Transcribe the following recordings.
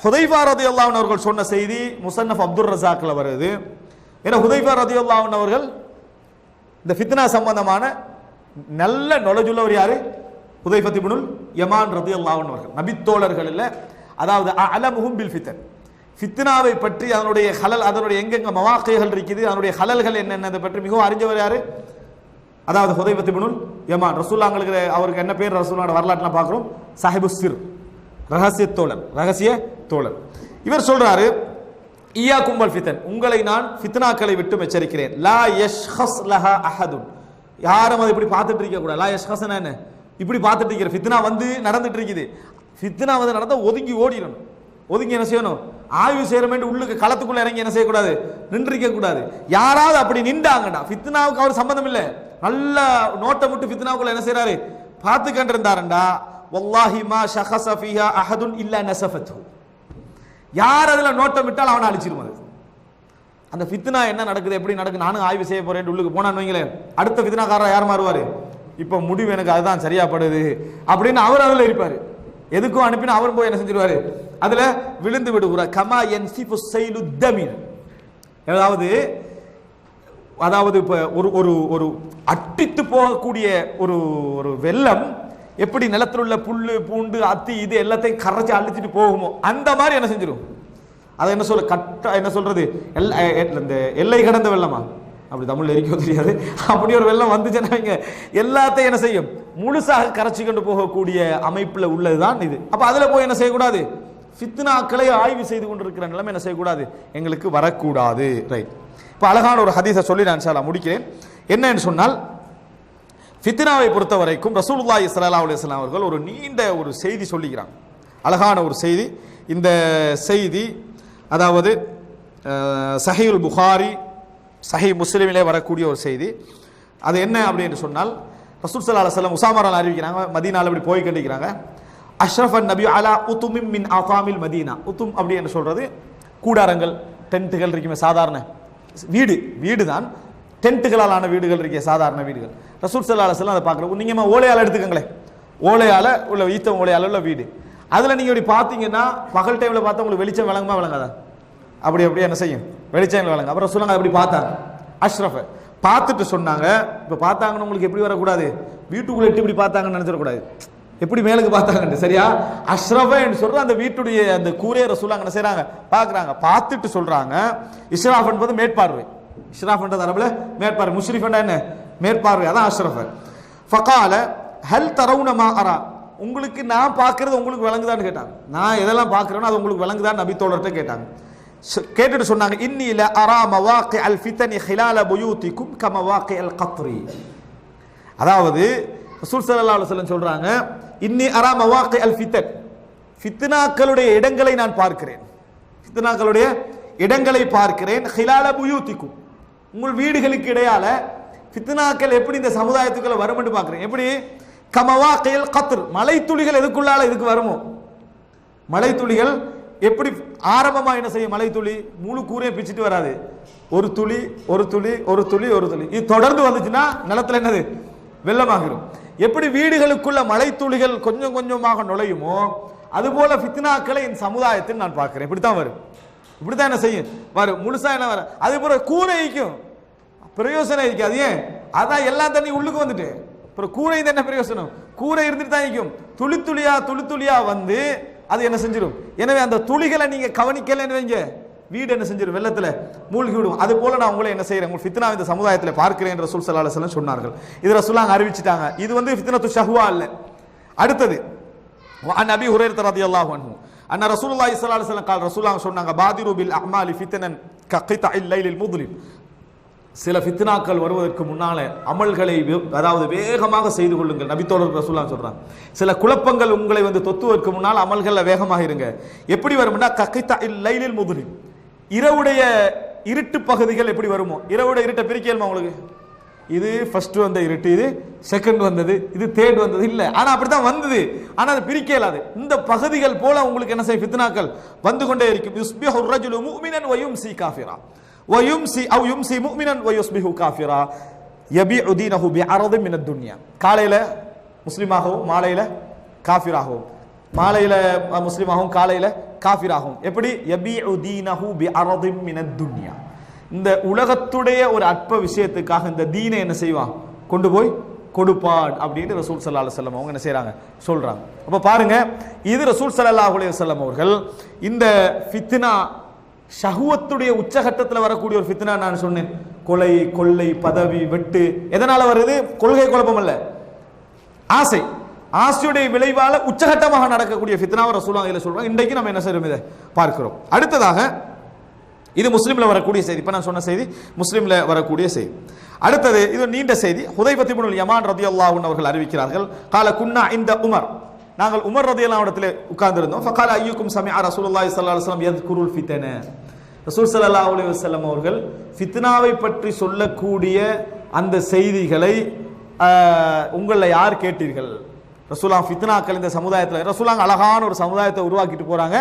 ஹுதைஃபா ரலியல்லாஹு அன்ஹு அவர்கள் சொன்ன செய்தி முஸன்னஃப் அப்துர் ரஸாக்ல வருது. ஏன்னா ஹுதைஃபா ரலியல்லாஹு அன்ஹு அவர்கள் இந்த ஃபித்னா சம்பந்தமான நல்ல knowledge உள்ளவர் யாரு? ஹுதைஃபா இப்னுல் யமான் ரலியல்லாஹு அன்ஹு அவர்கள். நபி தோழர்கள் இல்ல, அதாவது அலமுஹும் பில் ஃபித்ன், ஃபித்னாவை பற்றி அதனுடைய ஹலல், அதனுடைய எங்கெங்க மவாக்கிகள் இருக்குது, அதனுடைய ஹலல்கள் என்னென்னதை பற்றி மிகவும் அறிஞ்சவர் யாரு? அதாவது ஹுதைஃபா இப்னுல் யமான். ரசூலுல்லாஹ்ங்களுக்கு அவருக்கு என்ன பேர் ரசூலுல்லாஹ்வோட வரலாற்றுல பார்க்கிறோம், சாஹிபுஸ் சிர், ரகசிய தோழர், ரகசிய தோழர். இவர் சொல்றாரு, ஈயாக்கும் வல் ஃபித்ன், உங்களை நான் ஃபித்னாக்களை விட்டு எச்சரிக்கிறேன். லா யஷ்ஹஸ் லஹா அஹதுன், யாரும் அதை இப்படி பார்த்துட்டு இருக்க கூடாது. லா யஷ்ஹஸ்னா என்ன? இப்படி பார்த்துட்டு இருக்கிற ஃபித்னா வந்து நடந்துட்டு இருக்குது. ஃபித்னா வந்து நடந்தா ஒதுங்கி ஓடிடணும். ஒதுங்கி என்ன செய்யணும்? ஆய்வு செய்யறமே உள்ளுக்கு களத்துக்குள்ள இறங்கி என்ன செய்யக்கூடாது? நின்றிருக்க கூடாது. யாராவது அப்படி நின்றாங்கடா, ஃபித்னாவுக்கு அவர் சம்பந்தம் இல்லை, நல்ல நோட்டை விட்டு ஃபித்னாவுக்குள்ள என்ன செய்யறாரு? பார்த்து கண்டிருந்தாருண்டா, வல்லாஹி மா ஷஹஸ ஃபீஹா அஹதுன் இல்லா நஸஃபத்ஹு, யார் அதுல நோட்டம் விட்டால் அவனை அழிச்சிருவாரு. அந்த ஃபித்னா என்ன நடக்குது, எப்படி நடக்குது, நானும் ஆய்வு செய்ய போறேன் உள்ளுக்கு போனான்னு வைங்களேன், அடுத்த ஃபித்னாக்காரர் யார் மாறுவாரு? இப்ப முடிவு எனக்கு அதுதான் சரியா படுது அப்படின்னு அவர் அதுல இருப்பாரு. எதுக்கும் அனுப்பினா அவர் போய் என்ன செஞ்சிருவாரு? அதுல விழுந்து விடுவார். கமா யன்சிஃபு ஸைலு தமீர், அதாவது இப்ப ஒரு ஒரு அட்டித்து போகக்கூடிய ஒரு ஒரு வெள்ளம் எப்படி நிலத்தில் உள்ள புல்லு பூண்டு அத்தி இது எல்லாத்தையும் கரைச்சி அழிச்சிட்டு போகுமோ அந்த மாதிரி என்ன செஞ்சிடும்? அதை என்ன சொல்ல என்ன சொல்றது, இந்த எல்லை கடந்த வெள்ளமா, அப்படி தமிழ்ல இருக்க தெரியாது, அப்படி ஒரு வெள்ளம் வந்துச்சுன்னா எல்லாத்தையும் என்ன செய்யும்? முழுசாக கரைச்சி கொண்டு போகக்கூடிய அமைப்புல உள்ளதுதான் இது. அப்ப அதுல போய் என்ன செய்யக்கூடாது? ஃபித்னாக்களை ஆய்வு செய்து கொண்டிருக்கிற நிலைமை என்ன செய்யக்கூடாது? எங்களுக்கு வரக்கூடாது. ரைட். இப்ப அழகான ஒரு ஹதீஸை சொல்லி நான் இன்ஷா அல்லாஹ் முடிக்கிறேன். என்னன்னு சொன்னால், ஃபித்னாவை பொறுத்த வரைக்கும் ரசூலுல்லாஹி ஸல்லல்லாஹு அலைஹி வஸல்லம் அவர்கள் ஒரு நீண்ட ஒரு செய்தி சொல்லிக்கிறாங்க, அழகான ஒரு செய்தி. இந்த செய்தி அதாவது சஹீஹுல் புகாரி, சஹீஹ் முஸ்லிமிலே வரக்கூடிய ஒரு செய்தி. அது என்ன அப்படின்னு சொன்னால், ரசூல் ஸல்லல்லாஹு அலைஹி வஸல்லம் உஸாமா ரலியல்லாஹு அறிவிக்கிறாங்க, மதீனால இப்படி போய் கண்டிக்கிறாங்க, அஷ்ரஃபன் நபி அலா உதுமின் மின் ஆஃபாமில் மதீனா. உதும் அப்படி என்று சொல்றது கூடாரங்கள், டென்ட்டுகள் இருக்குமே, சாதாரண வீடு, வீடு தான், டென்ட்டுகளால் ஆன வீடுகள் இருக்கே, சாதாரண வீடுகள். ரசூல் ஸல்லல்லாஹு அலைஹி வஸல்லம் அதை பார்க்குறோம். நீங்க ஓலையால் எடுத்துக்கங்களேன், ஓலையால உள்ள ஈத்த ஓலையால உள்ள வீடு, அதுல நீங்க இப்படி பார்த்தீங்கன்னா பகல் டைம்ல பார்த்தா உங்களுக்கு வெளிச்சம் விளங்குமா விளங்காதா? அப்படி அப்படியே என்ன செய்யும்? வெளிச்சம் விளங்க. அப்புறம் சொல்லுங்க அப்படி பார்த்தாங்க, அஷ்ரஃப பார்த்துட்டு சொன்னாங்க. இப்ப பார்த்தாங்கன்னு உங்களுக்கு எப்படி வரக்கூடாது? வீட்டுக்குள்ள எட்டு இப்படி பார்த்தாங்கன்னு நினைச்சிடக்கூடாது, எப்படி மேலுக்கு பார்த்தாங்க, சரியா? அஷ்ரஃப என்று சொல்ற அந்த வீட்டுடைய அந்த கூரையை ரசூலுல்லாஹ் என்ன செய்றாங்க? பார்க்கறாங்க. பார்த்துட்டு சொல்றாங்க, இஸ்ராஃப் என்பது மேற்பார்வை, இஸ்ராஃப் என்ற அரபுல மேற்பார்வை, முஷ்ரிஃப் என்றா என்ன? மேற்பார்வை, அதான் அஷ்ரஃப. ஃபகால ஹல் தரவுன மா அரா, உங்களுக்கு நான் பார்க்கிறது உங்களுக்கு விளங்குதான்னு கேட்டாங்க. நான் எதெல்லாம் பார்க்கிறேனோ அது உங்களுக்கு விளங்குதான்னு நபி தோழர்கிட்ட கேட்டாங்க. கேட்டுட்டு சொன்னாங்க, இன்னி ல அரா மவாக்கி அல் ஃபித்னி ஹிலால புயூதிக்கும் கமவாக்கி அல் கத்ரி. அதாவது ரசூல் ஸல்லல்லாஹு அலைஹி வஸல்லம் சொல்றாங்க, இன்னி அரா மவாக்கி அல் ஃபித்ன், ஃபித்னாக்களுடைய இடங்களை நான் பார்க்கிறேன், ஃபித்னாக்களுடைய இடங்களை பார்க்கிறேன், ஹிலால புயூதிக்கும், உங்கள் வீடுகளுக்கு இடையால ஃபித்னாக்கள் எப்படி இந்த சமுதாயத்துக்குள்ள வரும் என்று பார்க்கிறேன். எப்படி? கமவாக்கி அல் கத்ர், மழை துளிகள் எதுக்குள்ளால இதுக்கு வருமோ, மழை துளிகள் எப்படி ஆரம்பமா என்ன செய்யும்? மழை துளி முழு கூரையை பிச்சுட்டு வராது, ஒரு துளி ஒரு துளி ஒரு துளி ஒரு துளி, இது தொடர்ந்து வந்துச்சுன்னா நிலத்துல என்னது? வெள்ளமாகிரும். எப்படி வீடுகளுக்குள்ள மழை துளிகள் கொஞ்சம் கொஞ்சமாக நுழையுமோ அதுபோல ஃபித்னாக்களை இந்த சமுதாயத்தில் நான் பார்க்கிறேன். இப்படித்தான் வரும், இப்படித்தான் என்ன செய்யும்? வரும், முழுசா என்ன வரும்? அது போல கூரைக்கும் பிரயோசனம் இருக்காது. ஏன்? அதான் எல்லா தண்ணி உள்ளுக்கு வந்துட்டு, அப்புறம் கூரை என்ன பிரயோசனம்? கூரை இருந்துட்டு தான் இருக்கும், துளி துளியா துளி துளியா வந்து அது என்ன செஞ்சிடும்? எனவே அந்த துளிகளை நீங்க கவனிக்கலன்னு வைங்க, வீடு என்ன செஞ்சிடும்? வெள்ளத்துல மூழ்கி விடும். அது போல நான் உங்களை என்ன செய்யறேன்? உங்கள் ஃபித்னா இந்த சமுதாயத்தில் பார்க்கிறேன் என்று ரசூல் ஸல்லல்லாஹு அலைஹி வஸல்லம் சொன்னார்கள். இது ரசூலுல்லாஹ் அறிவிச்சிட்டாங்க. இது வந்து ஃபித்னத்து ஷஹ்வா இல்ல. அடுத்தது அன் அபீ ஹுரைரா ரலியல்லாஹு அன்ஹு அன்ன ரசூலுல்லாஹி ஸல்லல்லாஹு அலைஹி வஸல்லம் கால், ரசூலுல்லாஹ் சொன்னாங்க, பாதிரு பில் அமாலி ஃபித்னன் ககிதஇல் லைலில் முத்லிம், சில ஃபித்னாக்கள் வருவதற்கு முன்னால அமல்களை அதாவது வேகமாக செய்து கொள்ளுங்கள். நபி தோழர் ரசூலுல்லாஹ் சொல்றாங்க, சில குழப்பங்கள் உங்களை வந்து தொத்துவதற்கு முன்னால் அமல்கள்ல வேகமாக இருங்க. எப்படி வரும்னா ககிதஇல் லைலில் முத்லிம், இரவுடைய இருட்டு பகுதிகள் எப்படி வருமோ, இரவுடைய இருட்டை பிரிக்கலுமா உங்களுக்கு? இது ஃபர்ஸ்ட் வந்த இருட்டு, இது செகண்ட் வந்தது, இது தேர்ட் வந்தது இல்ல, ஆனா அப்படித்தான் வந்தது, ஆனா அது பிரிக்க இயலாது. இந்த பகுதிகள் போல உங்களுக்கு என்ன செய்யும்? ஃபித்னாக்கள் வந்து கொண்டே இருக்கும். யுஸ்பிஹு الرجل مؤمنا ويمسي كافرا ويمسي او يمسي مؤمنا ويصبح كافرا يبيع دينه بعرض من الدنيا. காலையில முஸ்லிமாகவும் மாலையில காஃபிராகவும், மாலையில முஸ்லிமாகவும் காலையில காஃபிராகும். எப்படி? யபீஉ தீனஹு பிஅரதின் மினத் துன்யா. இந்த உலகத்துடைய ஒரு அற்ப விஷயத்துக்காக இந்த தீனை என்ன செய்வான்? கொண்டு போய் கொடுப்பான் அப்படின்னு ரசூல் ஸல்லல்லாஹு அலைஹி வஸல்லம் அவங்க என்ன செய்றாங்க? சொல்றாங்க. அப்ப பாருங்க, இது ரசூல் ஸல்லல்லாஹு அலைஹி வஸல்லம் அவர்கள் இந்த ஃபித்னா, ஷஹ்வத்துடைய உச்சகட்டத்தில் வரக்கூடிய ஒரு ஃபித்னா நான் சொன்னேன். கொலை, கொள்ளை, பதவி, வெட்டு. எதனால வருது? கொள்கை குழப்பம் அல்ல, ஆசை. ஆசையுடைய விளைவால உச்சகட்டமாக நடக்கக்கூடிய ஃபித்னாவை ரசூலுல்லாஹி அலைஹி சொல்றாங்க. இன்றைக்கு நம்ம என்ன செய்றோம்? இதை பார்க்கிறோம். அடுத்ததாக இது முஸ்லிம்ல வரக்கூடிய செய்தி. இப்ப நான் சொன்ன செய்தி முஸ்லிம்ல வரக்கூடிய செய்தி. அடுத்தது இது நீண்ட செய்தி. ஹுதைஃபத் இப்னுல் யமான் ரலியல்லாஹு அன்ஹு அவர்கள் அறிவிக்கிறார்கள், கால குன்னா இந்த உமர், நாங்கள் உமர் ரலியல்லாஹு அன்ஹு இடத்திலே உட்கார்ந்திருந்தோம். ஃபகால அய்யுக்கும் சமிஅ ரசூலுல்லாஹி ஸல்லல்லாஹு அலைஹி வஸல்லம் யذ்குருல் ஃபித்ன. ரசூல் ஸல்லல்லாஹு அலைஹி வஸல்லம் அவர்கள் ஃபித்னாவை பற்றி சொல்லக்கூடிய அந்த செய்திகளை உங்கள யார் கேட்டீர்கள்? ரசூலுல்லாஹ் ஃபித்னாக்கள் இந்த சமுதாயத்தில், ரசூலுல்லாஹ் அழகான ஒரு சமுதாயத்தை உருவாக்கிட்டு போறாங்க.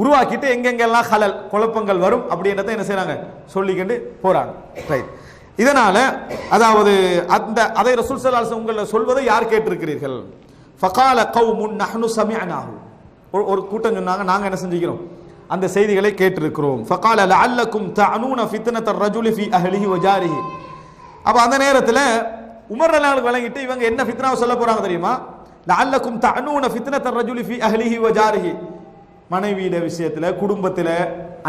உருவாக்கிட்டு எங்கெங்கெல்லாம் ஹலல் குழப்பங்கள் வரும் அப்படின்றத என்ன செய்றாங்க? சொல்லிக்கிட்டு போறாங்க. ரைட். இதனால அதாவது அதை ரசூல் ஸல்லல்லாஹு அலைஹி வஸல்லம் உங்களை சொல்வதை யார் கேட்டிருக்கிறீர்கள்? ஃபகால கௌமுன் நஹ்னு சமிஅனாஹு. ஒரு கூட்டம் சொன்னாங்க, நாங்க என்ன செஞ்சிக்கிறோம்? அந்த செய்திகளை கேட்டிருக்கிறோம். ஃபகால லஅல்லக்கும் தஅனூன ஃபித்னத்தர் ரஜுலி ஃபீ அஹ்லிஹி வ ஜாரிஹி. அப்ப அந்த நேரத்தில் உமர் ரலியல்லாஹு விளங்கிட்டு இவங்க என்ன ஃபித்னாவை சொல்ல போறாங்க தெரியுமா? லஅல்லக்கும் தஅனூன ஃபித்னத்தர் ரஜுலி ஃபீ அஹ்லிஹி வ ஜாரிஹி. மனைவியிட விஷயத்துல, குடும்பத்துல,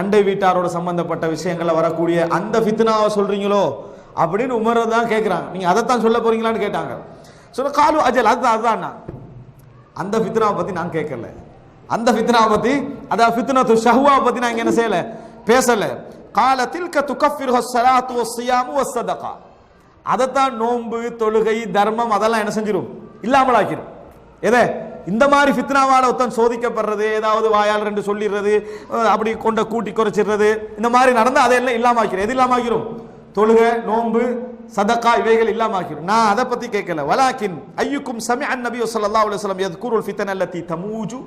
அண்டை வீட்டாரோட சம்பந்தப்பட்ட விஷயங்கள்ல வரக்கூடிய அந்த ஃபித்னாவை சொல்றீங்களோ அப்படின்னு உமர் தான் கேட்கிறாங்க. நீங்க அதைத்தான் சொல்ல போறீங்களான்னு கேட்டாங்க. சொல்ல காலு அஜல், அதுதான் அந்த ஃபித்னாவை பத்தி நான் கேட்கல. அந்த ஃபித்னாவை பத்தி, அதாவது ஃபித்னத்து ஷஹ்வா பத்தி நான் இங்க என்ன செய்யல, பேசல. கால தில்க துகஃபிருஹு ஸலாத்து வஸ்ஸியாமு வஸ்ஸதகா. அதைத்தான் நோன்பு, தொழுகை, தர்மம் அதெல்லாம் என்ன செஞ்சிரும்? இல்லாமலாக்கிரும். எதை? இந்த மாதிரி ஃபித்னாவால ஒருத்தன் சோதிக்கப்படுறது, ஏதாவது வாயால் ரெண்டு சொல்லிடுறது, அப்படி கொண்ட கூட்டி குறைச்சிடுறது, இந்த மாதிரி நடந்து அதையெல்லாம் இல்லாமாக்கிறோம். எது இல்லாமாக்கிறோம்? தொழுகை, நோன்பு, சதகா, இவைகள் இல்லாமாக்கிறோம். நான் அதை பத்தி கேட்கல. வலாக்கின் ஐயுக்கும் சமிஅன் நபி ஸல்லல்லாஹு அலைஹி வஸல்லம் யذ்குருல் ஃபித்ன அல்லதி தமூஜு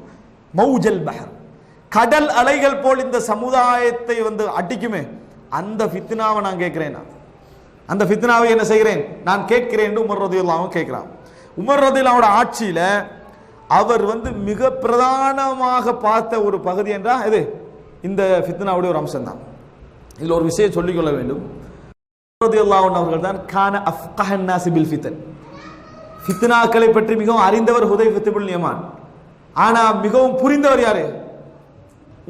மௌஜல் பஹர். கடல் அலைகள் போல் இந்த சமுதாயத்தை அடிக்குமே, அந்த ஃபித்னாவை நான் கேட்கிறேன். அந்த ஃபித்னாவை என்ன செய்கிறேன்? நான் கேட்கிறேன் என்று உமர் ரலியல்லாஹு அன்ஹு கேட்கிறான். உமர் ரலியல்லாஹு அன்ஹு ஆட்சியில அவர் மிக பிரதானமாக பார்த்த ஒரு பகுதி என்றால் இது இந்த ஃபித்னாவுடைய ஒரு அம்சம் தான். இதில் ஒரு விஷயம் சொல்லிக்கொள்ள வேண்டும். ரலியல்லாஹு அன்ஹு அவர்கள் தான் கான அஃப்கஹன் நாஸி பில் ஃபித்ன். ஃபித்னாக்களை பற்றி மிகவும் அறிந்தவர் ஹுதைஃபத் இப்னுல் யமான். ஆனா மிகவும் புரிந்தவர் யாரு?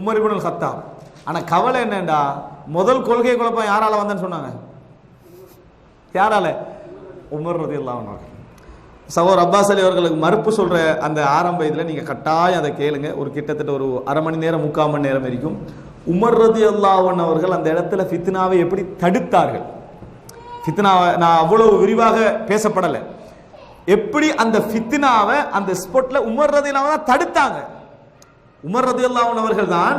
உமர் இப்னுல் கத்தாப். ஆனா கவலை என்னண்டா, முதல் கொள்கை குழப்பம் யாரால வந்தேன்னு சொன்னாங்க? யாரால? உமர் ரலியல்லாஹு அன்ஹு. சகோதரர் அப்பாஸ் அலி அவர்களுக்கு மறுப்பு சொல்ற அந்த ஆரம்ப இதில் நீங்க கட்டாயம் அதை கேளுங்க. ஒரு கிட்டத்தட்ட ஒரு அரை மணி நேரம், 3/4 மணி நேரம் இருக்கும். உமர் ரலியல்லாஹு அன்ஹு அவர்கள் அந்த இடத்துல ஃபித்னாவை எப்படி தடுத்தார்கள்? ஃபித்னாவை நான் அவ்வளவு விரிவாக பேசப்படலை. எப்படி அந்த ஃபித்னாவை அந்த ஸ்பாட்ல உமர் ரலியல்லாஹு அன்ஹு தடுத்தாங்க. உமர் ரலியல்லாஹு அன்ஹு அவர்கள் தான்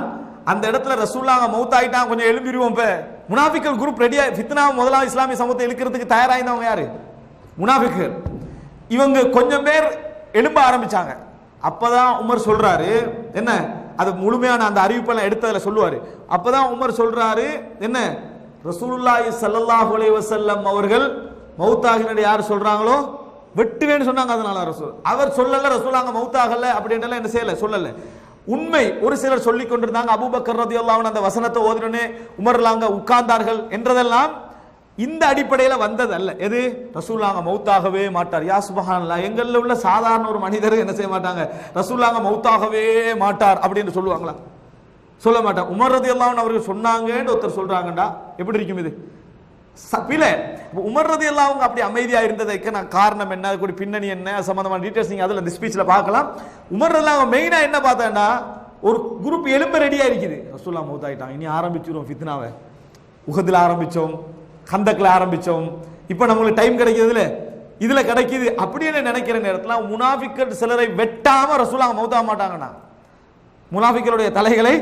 அந்த இடத்துல ரசூலுல்லாஹ் மௌத்தாயிட்டான், கொஞ்சம் எழும்பிடுவோம், இப்ப முனாஃபிக்கள் குரூப் ரெடியா ஃபித்னாவை முதலாவது இஸ்லாமிய சமூகத்தை இழுக்கிறதுக்கு தயாராயிருந்தவங்க யாரு? முனாஃபிக்கள். இவங்க கொஞ்சம் பேர் எழும்ப ஆரம்பிச்சாங்க. அப்பதான் உமர் சொல்றாரு என்ன, அது முழுமையான அந்த அறிவிப்பெல்லாம் எடுத்ததுல சொல்லுவாரு. அப்பதான் உமர் சொல்றாரு என்ன, ரசூலுல்லாஹி ஸல்லல்லாஹு அலைஹி வஸல்லம் அவர்கள் மௌத்தாகினது யார் சொல்றாங்களோ வெட்டுவேன்னு சொன்னாங்க. அதனால ரசூல் அவர் சொல்லல, ரசூலுல்லாஹ் மௌத்தாகல அப்படின்றலாம் என்ன செய்யல, சொல்லல. உண்மை ஒரு சிலர் சொல்லிக் கொண்டிருந்தாங்க. அபூபக்கர் ரலியல்லாஹு அன்ஹு அந்த வசனத்தை ஓதினே உமர்லாங்க உட்கார்ந்தார்கள் என்றதெல்லாம் இந்த அடிப்படையில் வந்தது அல்ல. எது? ரசூலுல்லாஹ் மௌத்தாகவே மாட்டார். யா சுப்ஹானல்லாஹ், எங்கள்ல உள்ள சாதாரண ஒரு மனிதர் என்ன செய்ய மாட்டாங்க, ரசூலுல்லாஹ் மௌத்தாகவே மாட்டார் அப்படின்னு சொல்லுவாங்களா? சொல்ல மாட்டாங்க. உமர் ரலியல்லாஹு அன்ஹு அவர்கள் சொன்னாங்கன்னு ஒருத்தர் சொல்றாங்கடா, எப்படி இருக்கும் இது? பிழை. உமர் ரலியல்லாஹு அன்ஹு அப்படி அமைதியா இருந்ததுக்கு நான் காரணம் என்ன, அதுக்கு பின்னணி என்ன, சம்பந்தமான டீடைல்ஸ் நீங்க அதுல இந்த ஸ்பீச்ல பார்க்கலாம். உமர் ரலியல்லாஹு அன்ஹு மெயினா என்ன பார்த்தாண்டா, ஒரு குரூப் எலும்ப ரெடியா இருக்குது. ரசூலுல்லாஹ் மௌத்தாயிட்டாங்க, இனி ஆரம்பிச்சிரும் ஃபித்னாவை. உஹதுல ஆரம்பிச்சோம், கந்தக்ல ஆரம்பிச்சோம், இப்ப நம்மளுக்கு டைம் கிடைக்கிறதுல இதுல கிடைக்குது அப்படின்னு நினைக்கிற நேரத்தில் முனாஃபிக்கள் சிலரை வெட்டாம ரசூலுல்லாஹ் மௌத்தாக மாட்டாங்கண்ணா. முனாஃபிக்களுடைய தலைகளை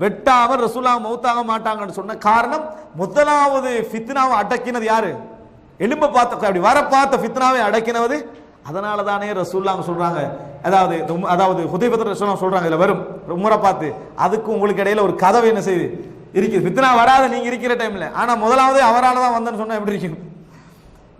வெட்டாம ரசூலுல்லாஹ் மௌத்தாக மாட்டாங்கன்னு சொன்ன காரணம், முதலாவது ஃபித்னாவை அடக்கினது யாரு? எலும்ப பார்த்த, அப்படி வர பார்த்த ஃபித்னாவை அடக்கினது. அதனால தானே ரசூலுல்லாஹ் சொல்றாங்க, அதாவது ஹுதைஃபத் ரசூலுல்லாஹ் சொல்றாங்க, இதுல வரும் உமரை பார்த்து, அதுக்கு உங்களுக்கு இடையில ஒரு கதவு என்ன செய்யுது இருக்குது. ஃபித்னா வராத நீங்க இருக்கிற டைம்ல, ஆனா முதலாவது அவரால் தான் வந்தேன்னு சொன்னா எப்படி இருக்கும்?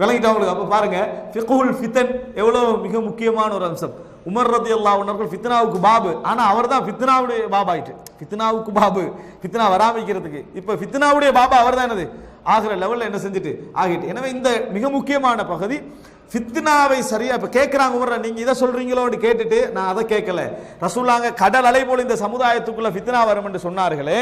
விளங்கிட்டு அவங்களுக்கு. அப்ப பாருங்க, ஃபிக்ஹுல் ஃபித்ன் எவ்வளவு மிக முக்கியமான ஒரு அம்சம். உமர் ரலியல்லாஹு அன்ஹு அவர்கள் ஃபித்னாவுக்கு பாபு, ஆனா அவர் தான் ஃபித்னாவுடைய பாபா ஆயிட்டு. ஃபித்னாவுக்கு பாபு, ஃபித்னா வராமிக்கிறதுக்கு இப்ப ஃபித்னாவுடைய பாபா அவர் தான் என்னது ஆகிற லெவல்ல என்ன செஞ்சுட்டு ஆகிட்டு. எனவே இந்த மிக முக்கியமான பகுதி ஃபித்னாவை சரியா இப்ப கேட்கிறாங்க உமர், நீங்க இதை சொல்றீங்களோன்னு கேட்டுட்டு நான் அதை கேட்கல. ரசூலுல்லாஹ் கடல் அலை போல இந்த சமுதாயத்துக்குள்ள ஃபித்னா வரும் என்று சொன்னார்களே,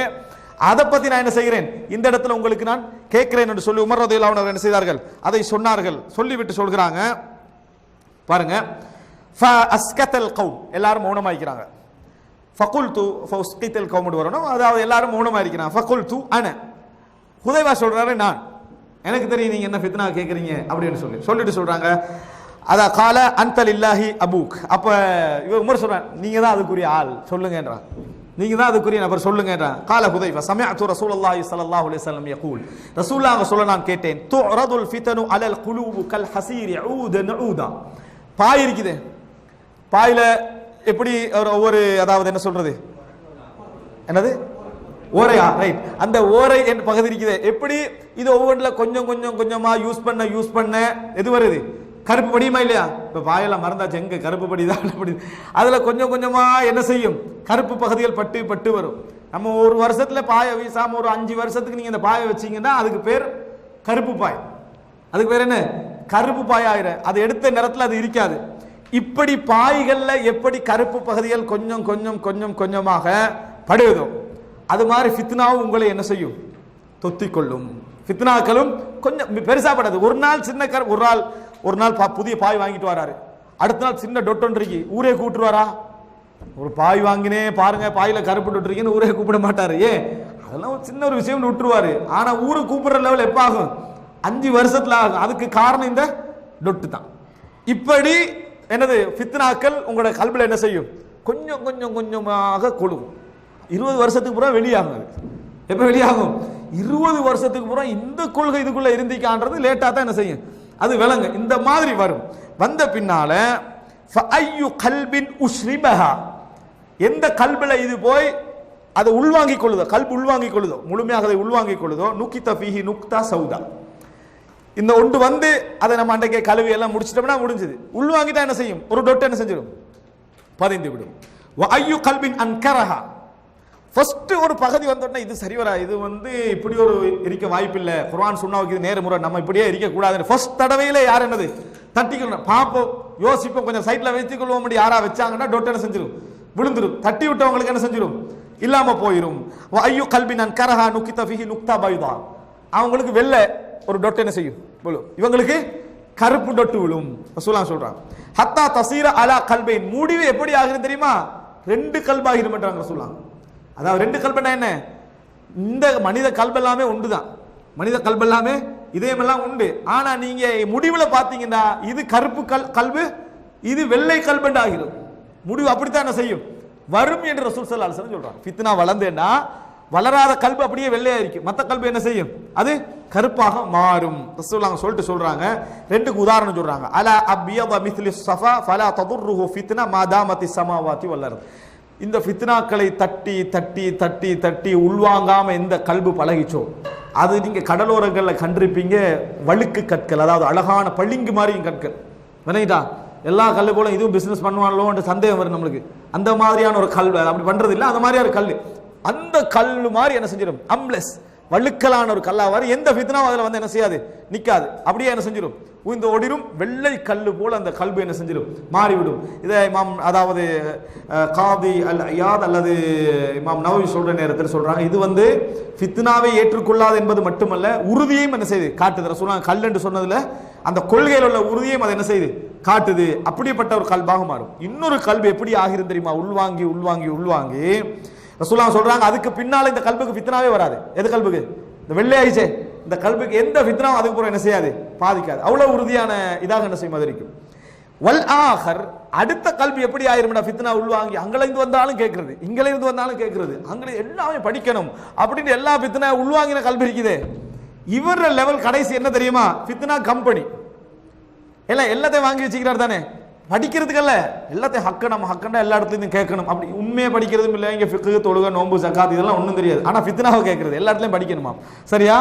அதை பத்தி நான் என்ன செய்கிறேன் இந்த இடத்துல உங்களுக்கு நான் கேட்கிறேன் என்று சொல்லி உமர் ரலியல்லாஹு அன்ஹு என்ன செய்தார்கள், அதை சொன்னார்கள். சொல்லிவிட்டு சொல்கிறாங்க பாருங்க, ஃபஅஸ்கதல் கௌம், எல்லாரும் மௌனமா இருக்கிறாங்க. ஃபகுல்து ஃபஉஸ்கிதல் கௌம் வரணும், அதாவது எல்லாரும் மௌனமா இருக்கிறாங்க. ஃபகுல்து அன, ஹுதைபா சொல்றாரு நான், எனக்கு தெரியும் நீங்க என்ன ஃபித்னா கேட்குறீங்க அப்படின்னு சொல்லிட்டு சொல்றாங்க. அதா கால அன்த லில்லாஹி அபூக். அப்ப இவர் உமர் சொல்றான், நீங்க தான் அதுக்குரிய ஆள் சொல்லுங்கன்றான், நீங்க தான் அதுக்குரிய நபர் சொல்லுங்கன்றான். கால ஹுதைபா சமிஅது ரசூலுல்லாஹி ஸல்லல்லாஹு அலைஹி வஸல்லம் யகூல், ரசூலுல்லாஹ் சொல்ல நான் கேட்டேன், துரதுல் ஃபிதனு அலல் குலூபு கல் ஹஸீரி ஊதன் ஊதா. பாய் இருக்குது, பாயில எப்படி ஒவ்வொரு அதாவது என்ன சொல்றது என்னது ஓரையா, ரைட், அந்த ஓரை என்ற பகுதி இருக்குது. எப்படி இது ஒவ்வொன்றில் கொஞ்சம் கொஞ்சம் கொஞ்சமா யூஸ் பண்ண எது வருது கருப்பு படியுமா இல்லையா? இப்ப பாயெல்லாம் மறந்தாச்சு, எங்க கருப்பு படிதான் அப்படி, அதுல கொஞ்சம் கொஞ்சமா என்ன செய்யும் கருப்பு பகுதிகள் பட்டு பட்டு வரும். நம்ம ஒரு வருஷத்துல பாயை வீசாம ஒரு 5 வருஷத்துக்கு நீங்க இந்த பாயை வச்சீங்கன்னா அதுக்கு பேர் கருப்பு பாய், அதுக்கு பேர் என்ன கருப்பு பாய் ஆயிர, அது எடுத்த நேரத்தில் அது இருக்காது. இப்படி பாய்கள்ல எப்படி கருப்பு பகுதிகள் கொஞ்சம் கொஞ்சம் கொஞ்சம் கொஞ்சமாக படுவதோ அது மாதிரி ஃபித்னாவும் உங்களை என்ன செய்யும் தொத்திக்கொள்ளும். ஃபித்னாக்களும் கொஞ்சம் பெருசா படாது. ஒரு நாள் சின்ன ஒரு நாள் புதிய பாய் வாங்கிட்டு வராரு, அடுத்த நாள் சின்ன டொட்டொன்றிக்கு ஊரே கூப்பிட்டுருவாரா? ஒரு பாய் வாங்கினே பாருங்க பாயில கருப்பு டொட்டுருக்கீங்கன்னு ஊரே கூப்பிட மாட்டாரு. ஏன், அதெல்லாம் ஒரு சின்ன ஒரு விஷயம் விட்டுருவாரு. ஆனா ஊரு கூப்பிடுற லெவல் எப்ப ஆகும்? 5 வருஷத்துல ஆகும். அதுக்கு காரணம் இந்த டொட்டு தான். இப்படி என்னது ஃபித்னாக்கள் உங்களோட கல்வில என்ன செய்யும் கொஞ்சம் கொஞ்சம் கொஞ்சமாக கொழுவும். 20 வருஷத்துக்கு பூரா வெளியாகும். எப்ப வெளியாகும்? 20 வருஷத்துக்கு பூரா இந்த கொள்கை இதுக்குள்ள இருந்திக்கான்றது லேட்டா தான் என்ன செய்யும் அது விளங்க. இந்த மாதிரி வரும். வந்த பின்னால ஃபஅய்யு கல்பின் உஷ்ரிபஹா, எந்த கல்பில இது போய் அதை உள்வாங்கிக் கொள்ளுதோ, கல்பு உள்வாங்கிக் கொள்ளுதோ, முழுமையாக அதை உள்வாங்கிக் கொள்ளுதோ, நுக்கித ஃபீஹி நுக்தா சௌதா, இந்த ஒன்று வந்து அதை நம்ம அன்றைக்கே கழுவி எல்லாம் முடிச்சிட்டோம்னா முடிஞ்சது. உள்வாங்கிட்டா என்ன செய்யும் ஒரு டொட் என்ன செஞ்சிடும் பதிந்து விடும். வஅய்யு கல்பின் அன்கரஹா, ஃபர்ஸ்ட் ஒரு பகுதி வந்தோடனே இது சரி வரா, இது வந்து இப்படி ஒரு இருக்க வாய்ப்பில்லை, குர்ஆன் சுன்னாவுக்கு இது நேர முறை, நம்ம இப்படியே இருக்க கூடாதுன்னு ஃபர்ஸ்ட் தடவையில யார் என்னது தட்டிக்கணும், பார்ப்போம் யோசிப்போம், கொஞ்சம் சைட்ல வச்சுக்கொள்வோம், யாரா வச்சாங்கன்னா டொட் என்ன செஞ்சிடும் விழுந்துடும், தட்டி விட்டவங்களுக்கு என்ன செஞ்சிடும் இல்லாம போயிடும். வஅய்யு கல்பின் அன்கரஹா நுக்கித ஃபீஹி நுக்தா பைதா, அவங்களுக்கு வெள்ளை ஒரு டொட் என்ன செய்யும் விழும், இவங்களுக்கு கருப்பு டொட்டு விழும். ரசூலுல்லாஹ் சொல்றாங்க ஹத்தா தஸீர அலா கல்பைன், முடிவு எப்படி ஆகுது தெரியுமா 2 கல்பாகிரும்ன்றாங்க ரசூலுல்லாஹ். அதாவது 2 கல்பனா என்ன, இந்த மனித கல்பெல்லாமே உண்டு தான், மனித கல்பெல்லாமே இதயமெல்லாம் உண்டு. ஆனா நீங்க முடிவுல பாத்தீங்கன்னா இது கருப்பு கல்பு, இது வெள்ளை கல்பண்டு ஆகிடும். முடிவு அப்படித்தான் என்ன செய்யும் வரும் என்று ரசூல் ஸல்லல்லாஹு அலைஹி வஸல்லம் சொல்றாங்க. ஃபித்னா வளர்ந்தேன்னா வளராத கல்பு அப்படியே வெள்ளையா இருக்கு, மத்த கல்பு என்ன செய்யும் அது கருப்பாக மாறும். ரசூலுல்லாஹ் சொல்லிட்டு சொல்றாங்க 2க்கு உதாரணம் சொல்றாங்க. அலா அபியத மிஸ்லி ஸஃபா ஃபலா ததுர்ருஹு ஃபித்னா மாதாமத்தி ஸமாவாதி வல் அர்த், இந்த ஃபித்னாக்களை தட்டி தட்டி தட்டி தட்டி உள்வாங்காம எந்த கல்பு பழகிச்சோ அது நீங்க கடலோரங்களில் கண்டிருப்பீங்க வழுக்கு கற்கள், அதாவது அழகான பளிங்கு மாதிரியும் கற்கள். வினைட்டா எல்லா கல்லு போல இதுவும் பிசினஸ் பண்ணுவாங்களோன்ற சந்தேகம் வரும் நம்மளுக்கு. அந்த மாதிரியான ஒரு கல் அப்படி பண்றது இல்லை, அந்த மாதிரியான ஒரு கல், அந்த கல்லு மாதிரி என்ன செஞ்சிடும் அம்லெஸ் வழுக்கலான ஒரு கல்லா வரும். எந்த ஃபித்னாவும் அதுல வந்து என்ன செய்யாது நிக்காது, அப்படியே என்ன செஞ்சிடும் உயிர்ந்து ஓடிடும். வெள்ளை கல்லு போல அந்த கல்பு என்ன செஞ்சிடும் மாறிவிடும். இதை இமாம் அதாவது காதி அல் ஐயாத் அல்லது இமாம் நவவி சொல்ற நேரத்தில் சொல்றாங்க, இது வந்து ஃபித்னாவை ஏற்றுக்கொள்ளாது என்பது மட்டுமல்ல உறுதியையும் என்ன செய்யுது காட்டுது. ரசூலுல்லாஹ் கல் என்று சொன்னதுல அந்த கொள்கையில் உள்ள உறுதியையும் அதை என்ன செய்யுது காட்டுது. அப்படிப்பட்ட ஒரு கல்பாக மாறும். இன்னொரு கல்பு எப்படி ஆகிரும் தெரியுமா, உள்வாங்கி உள்வாங்கி உள்வாங்கி ரசூலுல்லாஹ் சொல்றாங்க அதுக்கு பின்னால இந்த கல்புக்கு ஃபித்னாவே வராது. எது கல்புக்கு இந்த வெள்ளை ஆயிச்சே இந்த கல்புக்கு எந்த ஃபித்னாவும் அதுக்கு பூரா என்ன செய்யாது பாதிக்காது. அவ்வளவு உறுதியான இதாக என்ன செய்யும் இருக்கும். வல் ஆஹர், அடுத்த கல்வி எப்படி ஆயிரும்டா ஃபித்னா உள்வாங்கி அங்கிருந்து வந்தாலும் கேட்கறது, இங்கிருந்து வந்தாலும் கேட்கறது, அங்கே எல்லாமே படிக்கணும் அப்படின்னு எல்லா ஃபித்னா உள்வாங்கின கல்வி இருக்குதே. இவர லெவல் கடைசி என்ன தெரியுமா, ஃபித்னா கம்பெனி எல்லாம் எல்லாத்தையும் வாங்கி வச்சுக்கிறார் தானே, படிக்கிறதுக்கல்ல எல்லாத்தையும் நம்ம ஹக்கண்டா எல்லா இடத்துலையும் கேட்கணும். அப்படி உண்மையை படிக்கிறதும் இல்லை, இங்கே ஃபிக்கு தொழுகை நோம்பு ஜக்காத் இதெல்லாம் ஒன்றும் தெரியாது. ஆனால் ஃபித்னாவை கேட்கறது எல்லா இடத்துலையும் படிக்கணுமா, சரியா?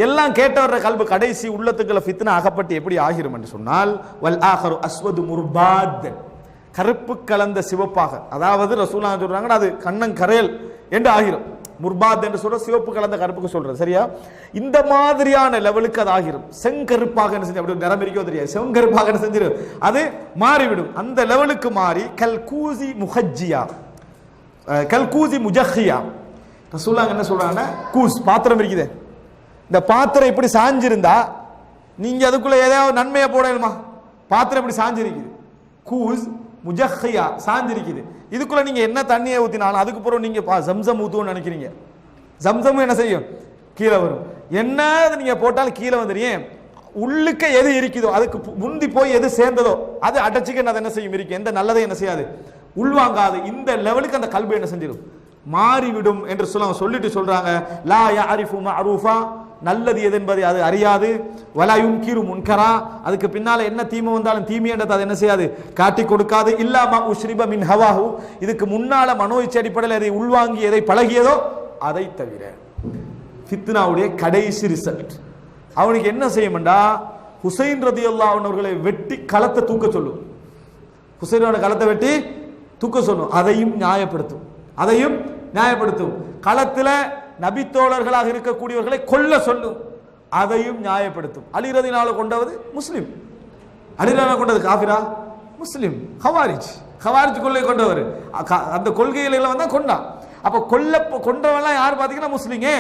எல்லாம் கேட்ட வர்ற கல்பு கடைசி உள்ளத்துக்குள்ள ஃபித்னா அகப்பட்டு எப்படி ஆகிரும் என்று சொன்னால் வல் ஆஹரு அஸ்வது முர்பாத், கருப்பு கலந்த சிவப்பாக, அதாவது ரசூலுல்லாஹ் சொல்றாங்க அது கண்ணங்கரையல் என்று ஆகிரும். முர்பாத் என்று சொல்ற சிவப்பு கலந்த கருப்புக்கு சொல்றது சரியா. இந்த மாதிரியான லெவலுக்கு அது ஆகிரும். செங்கருப்பாக என்ன செஞ்சு அப்படி நிறம் இருக்கோ தெரியாது, செங்கருப்பாக என்ன செஞ்சிடும் அது மாறிவிடும். அந்த லெவலுக்கு மாறி கல்கூசி முஹஜ்ஜியா, கல்கூசி முஜஹியா. ரசூலுல்லாஹ் என்ன சொல்றாங்கன்னா, கூஸ் பாத்திரம் இருக்குது, இந்த பாத்திரம் இப்படி சாஞ்சிருந்தா நீங்க அதுக்குள்ள ஏதாவது நன்மையை போடணுமா? பாத்திரம் இப்படி சாஞ்சிருக்குது, கூஸ் முஜஹியா சாஞ்சிருக்குது, இதுக்குள்ள நீங்க என்ன தண்ணியை ஊத்தினாலும் அதுக்கு பிறகு நீங்க ஜம்சம் ஊத்துவோம்னு நினைக்கிறீங்க, ஜம்சம் என்ன செய்யும் கீழே வரும். என்ன நீங்க போட்டாலும் கீழே வந்துடும். உள்ளுக்க எது இருக்குதோ அதுக்கு முந்தி போய் எது சேர்ந்ததோ அது அடைச்சிக்க அது என்ன செய்யும் இருக்கு, எந்த நல்லதை என்ன செய்யாது உள்வாங்காது. இந்த லெவலுக்கு அந்த கல்வி என்ன செஞ்சிடும் மாறிவிடும் என்று சொல்லிட்டு சொல்றாங்க. லா யஅரிஃபு மஅரூஃபா, நல்லது எது என்பதை அது அறியாது. வலா யுன்கிரு முன்கரா, அதுக்கு பின்னால என்ன தீமை வந்தாலும் தீமை என்றதை அது என்ன செய்யாது காட்டி கொடுக்காது. இல்லாமா உஷ்ரிப மின் ஹவாஹு, இதுக்கு முன்னால மனோ இச்சை அடிப்படையில் எதை உள்வாங்கி எதை பழகியதோ அதை தவிர. ஃபித்னாவுடைய கடைசி ரிசல்ட் அவனுக்கு என்ன செய்யும்டா, ஹுசைன் ரலியல்லாஹு அன்ஹு அவர்களை வெட்டி களத்தை தூக்க சொல்லும். ஹுசைனோட களத்தை வெட்டி தூக்க சொல்லும். அதையும் நியாயப்படுத்தும், அதையும் நியாயப்படுத்தும். களத்துல நபித்தோழர்களாக இருக்கக்கூடியவர்களை கொல்ல சொல்லும், அதையும் நியாயப்படுத்தும். அலி ரலியல்லாஹு கொண்டவது முஸ்லிம், அலி ரலியல்லாஹு கொண்டது காஃபிரா முஸ்லிம். ஹவாரிஜ், ஹவாரிஜ் கொள்ளை கொண்டவர், அந்த கொள்கைகளை வந்தா கொண்டான். அப்ப கொன்றவெல்லாம் யார் பாத்தீங்கன்னா முஸ்லிங்க.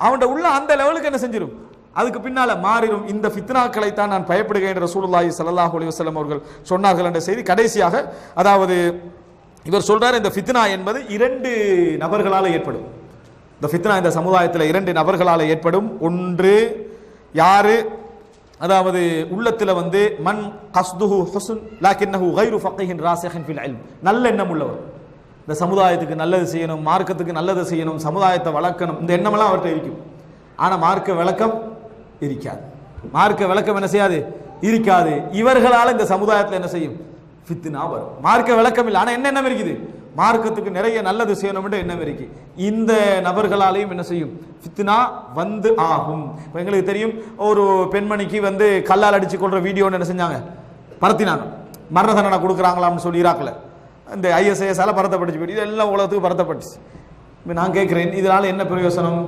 அவன் உள்ள அந்த லெவலுக்கு என்ன செஞ்சிடும், அதுக்கு பின்னால மாறிடும். இந்த ஃபித்னாக்களை தான் நான் பயப்படுகிறேன் என்று ரசூலுல்லாஹி ஸல்லல்லாஹு அலைஹி வஸல்லம் அவர்கள் சொன்னார்கள் என்ற செய்தி. கடைசியாக அதாவது இவர் சொல்றார், இந்த ஃபித்னா என்பது 2 நபர்களால் ஏற்படும். இந்த ஃபித்னா இந்த சமுதாயத்தில் 2 நபர்களால் ஏற்படும். ஒன்று யாரு, அதாவது உள்ளத்துல மன் கஸ்துஹு ஹுஸ்ன் லாக்கின்னஹு கைரு ஃபக்கீஹின் ராசிஹின் ஃபில் இல்ம், நல்ல எண்ணம் உள்ளவர், இந்த சமுதாயத்துக்கு நல்லது செய்யணும், மார்க்கத்துக்கு நல்லது செய்யணும், சமுதாயத்தை வளர்க்கணும், இந்த எண்ணமெல்லாம் அவர்கிட்ட இருக்கும். ஆனா மார்க்க விளக்கம் இருக்காது, மார்க்க விளக்கம் என்ன செய்யாது இருக்காது. இவர்களால் இந்த சமுதாயத்தில் என்ன செய்யும் ஃபித்னா வரும். மார்க்க விளக்கம் இல்லை, ஆனா என்ன எண்ணம் இருக்குது, மார்க்கத்துக்கு நிறைய நல்லது செய்யணும் என்ற எண்ணம் இருக்கு. இந்த நபர்களாலையும் என்ன செய்யும் ஃபித்னா ஆகும். எங்களுக்கு தெரியும், ஒரு பெண்மணிக்கு கல்லால் அடிச்சு கொள்ற வீடியோ என்ன செஞ்சாங்க பரத்தினாங்க, மரண தண்டனை கொடுக்குறாங்களாம்னு சொல்லி ஈராக்ல இந்த ISIS-ஆல பரத்தப்பட்டுச்சு, இது எல்லாம் உலகத்துக்கு பரத்தப்பட்டுச்சு. நான் கேட்கிறேன், இதனால என்ன பிரயோசனம்?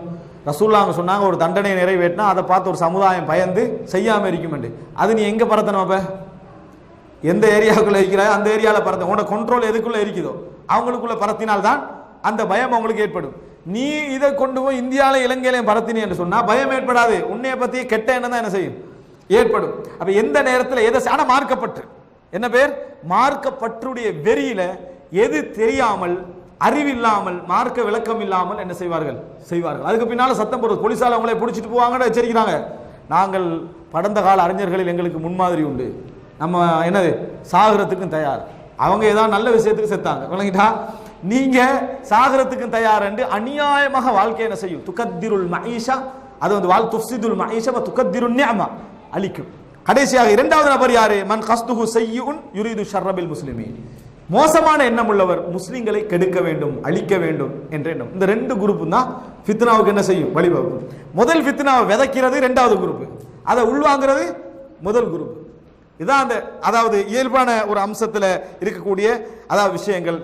ரசூலுல்லாஹ் சொன்னாங்க, ஒரு தண்டனை நிறைவேற்றினா அதை பார்த்து ஒரு சமுதாயம் பயந்து செய்யாம இருக்கும். அது நீ எங்க பரத்தணும்? அப்ப எந்த ஏரியாவுக்குள்ள இருக்கிறாய் அந்த ஏரியாவில் பரத்த, உன்னோட கண்ட்ரோல் எதுக்குள்ள இருக்குதோ அவங்களுக்குள்ள பரத்தினால்தான் அந்த பயம் அவங்களுக்கு ஏற்படும். நீ இதை கொண்டு போய் இந்தியாவில இலங்கையிலையும் பரத்தினி என்று சொன்னா பயம் ஏற்படாது, உன்னைய பத்தி கெட்ட எண்ணம் தான் என்ன செய்யும் ஏற்படும். அப்ப எந்த நேரத்தில் எதை, ஆனா மார்க்கப்பற்று என்ன பேர், மார்க்கப்பற்றுடைய வெறியில எது தெரியாமல் அறிவில்லாமல் மார்க்க விளக்கம் இல்லாமல் என்ன செய்வார்கள். அதுக்கு பின்னால சத்தம் போடுறது, போலீசால அவங்களை பிடிச்சிட்டு போவாங்கன்னு எச்சரிக்கிறாங்க. நாங்கள் கடந்த கால அறிஞர்களில் எங்களுக்கு முன்மாதிரி உண்டு, நம்ம என்னது சாகரத்துக்கும் தயார், அவங்க ஏதாவது நல்ல விஷயத்துக்கு செத்தாங்க விளங்கிட்டா, நீங்க சாகரத்துக்கும் தயார் என்று அநியாயமாக வாழ்க்கை என்ன செய்யும் துகத்திருல் மஈஷா, அது துஃப்சிதுல் மஈஷா துகத்திருன் நிஅமா அழிக்கும். கடைசியாக 2வது நபர் யாரு, மன் கஸ்துஹு ஸய்யிஉன் யுரீது ஷர்ரபில் முஸ்லிமீன், மோசமான எண்ணம் உள்ளவர், முஸ்லிம்களை கெடுக்க வேண்டும் அழிக்க வேண்டும் என்ற எண்ணம். இந்த 2 குரூப் தான் ஃபித்னாவுக்கு என்ன செய்யும் வழிவகுக்கும். முதல் ஃபித்னாவை விதைக்கிறது 2வது குரூப், அதை உள்வாங்கிறது முதல் குரூப். இதான் அந்த அதாவது இயல்பான ஒரு அம்சத்தில் இருக்கக்கூடிய அதாவது விஷயங்கள்.